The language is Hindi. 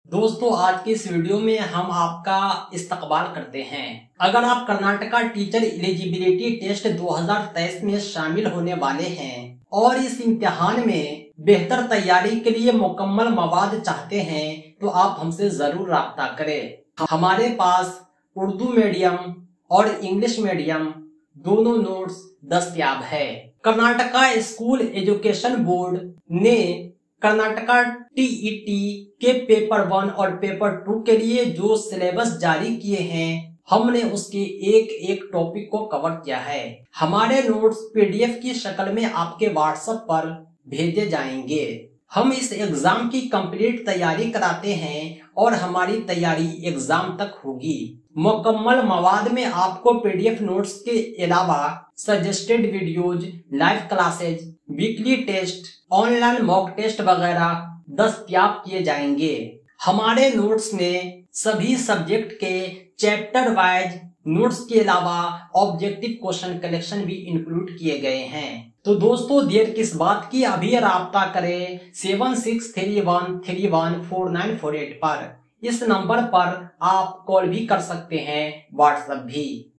दोस्तों, आज की इस वीडियो में हम आपका इस्तकबाल करते हैं। अगर आप कर्नाटका टीचर एलिजिबिलिटी टेस्ट 2023 में शामिल होने वाले हैं और इस इम्तिहान में बेहतर तैयारी के लिए मुकम्मल मवाद चाहते हैं तो आप हमसे जरूर राब्ता करें। हमारे पास उर्दू मीडियम और इंग्लिश मीडियम दोनों नोट्स दस्तयाब है। कर्नाटका स्कूल एजुकेशन बोर्ड ने कर्नाटका टीईटी के पेपर 1 और पेपर 2 के लिए जो सिलेबस जारी किए हैं, हमने उसके एक एक टॉपिक को कवर किया है। हमारे नोट्स पीडीएफ की शक्ल में आपके व्हाट्सएप पर भेजे जाएंगे। हम इस एग्जाम की कंप्लीट तैयारी कराते हैं और हमारी तैयारी एग्जाम तक होगी। मुकम्मल मवाद में आपको पीडीएफ नोट्स के अलावा suggested videos, live classes, weekly test, online mock test वगैरह दस्तयाब किए जाएंगे। हमारे नोट्स में सभी सब्जेक्ट के चैप्टर वाइज नोट्स के अलावा ऑब्जेक्टिव क्वेश्चन कलेक्शन भी इंक्लूड किए गए हैं। तो दोस्तों, देर किस बात की, अभी राब्ता करें 7631314948 पर। इस नंबर पर आप कॉल भी कर सकते हैं, व्हाट्सएप भी।